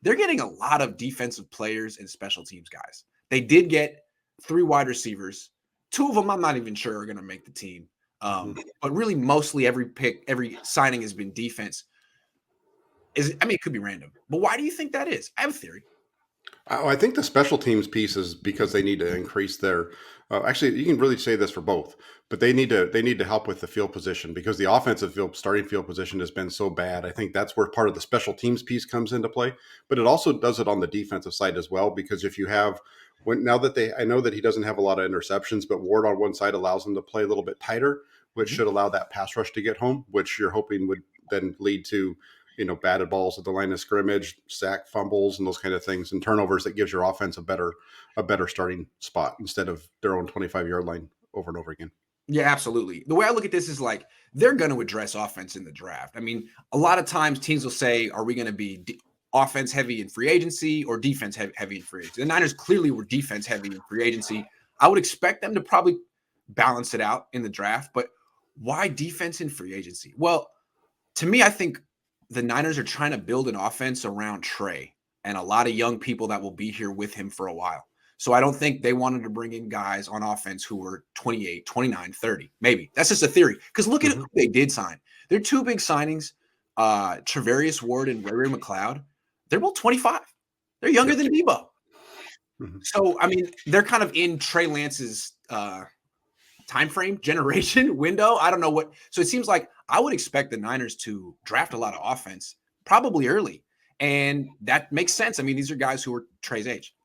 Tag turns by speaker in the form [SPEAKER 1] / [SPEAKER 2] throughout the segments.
[SPEAKER 1] they're getting a lot of defensive players and special teams guys. They did get 3 wide receivers. 2 of them I'm not even sure are going to make the team. But really, mostly every signing has been defense. It could be random, but why do you think that is? I have a theory.
[SPEAKER 2] I think the special teams piece is because they need to increase their. Actually, you can really say this for both, but they need to help with the field position because the offensive starting field position has been so bad. I think that's where part of the special teams piece comes into play, but it also does it on the defensive side as well because if you have now that I know that he doesn't have a lot of interceptions, but Ward on one side allows him to play a little bit tighter, which should allow that pass rush to get home, which you're hoping would then lead to batted balls at the line of scrimmage, sack fumbles, and those kind of things, and turnovers that gives your offense a better starting spot instead of their own 25-yard line over and over again.
[SPEAKER 1] Yeah, absolutely. The way I look at this is like they're going to address offense in the draft. I mean, a lot of times teams will say, are we going to be offense heavy in free agency or defense heavy in free agency? The Niners clearly were defense heavy in free agency. I would expect them to probably balance it out in the draft, but why defense in free agency? Well, to me, I think the Niners are trying to build an offense around Trey and a lot of young people that will be here with him for a while. So I don't think they wanted to bring in guys on offense who were 28, 29, 30. Maybe. That's just a theory. Because look at who they did sign. Their 2 big signings, Travarius Ward and Ray McLeod, they're both 25. They're younger than Debo. So, I mean, they're kind of in Trey Lance's time frame, generation, window. I don't know what. So it seems like I would expect the Niners to draft a lot of offense probably early. And that makes sense. I mean, these are guys who are Trey's age.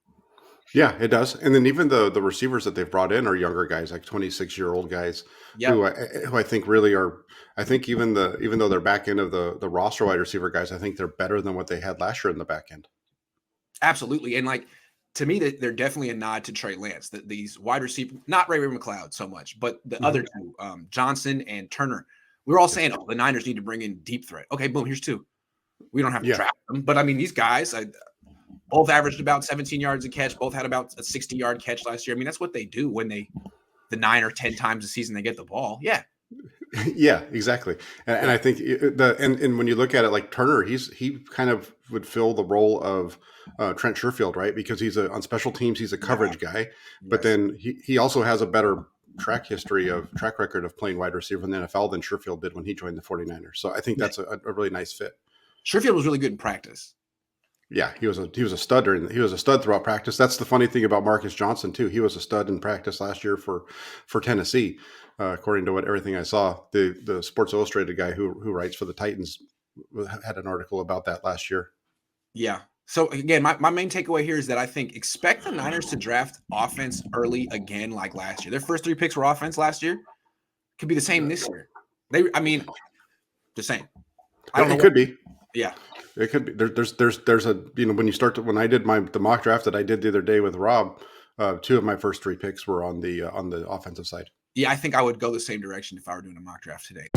[SPEAKER 2] Yeah, it does. And then even the receivers that they've brought in are younger guys, like 26-year-old guys who I think really are. I think even though they're back end of the roster wide receiver guys, I think they're better than what they had last year in the back end.
[SPEAKER 1] Absolutely. And like, to me, they're definitely a nod to Trey Lance. These wide receivers, not Ray McLeod so much, but the other 2, Johnson and Turner. We were all saying, the Niners need to bring in deep threat. Okay, boom, here's 2. We don't have to draft them. But I mean, these guys both averaged about 17 yards a catch. Both had about a 60-yard catch last year. I mean, that's what they do when the 9 or 10 times a season they get the ball. Yeah.
[SPEAKER 2] Yeah, exactly. And I think and when you look at it, like Turner, he kind of would fill the role of Trent Sherfield, right? Because he's on special teams, he's a coverage guy, but then he also has a better track record of playing wide receiver in the NFL than Sherfield did when he joined the 49ers. So I think that's a really nice fit.
[SPEAKER 1] Sherfield was really good in practice.
[SPEAKER 2] Yeah, he was a stud he was a stud throughout practice. That's the funny thing about Marcus Johnson too. He was a stud in practice last year for Tennessee, according to everything I saw. The Sports Illustrated guy who writes for the Titans had an article about that last year.
[SPEAKER 1] Yeah. So again, my main takeaway here is that I think expect the Niners to draft offense early again, like last year. Their first 3 picks were offense last year. Could be the same this year. The same.
[SPEAKER 2] I don't know. It could be.
[SPEAKER 1] Yeah.
[SPEAKER 2] It could be. There's a when I did the mock draft that I did the other day with Rob, 2 of my first 3 picks were on the offensive side.
[SPEAKER 1] Yeah, I think I would go the same direction if I were doing a mock draft today.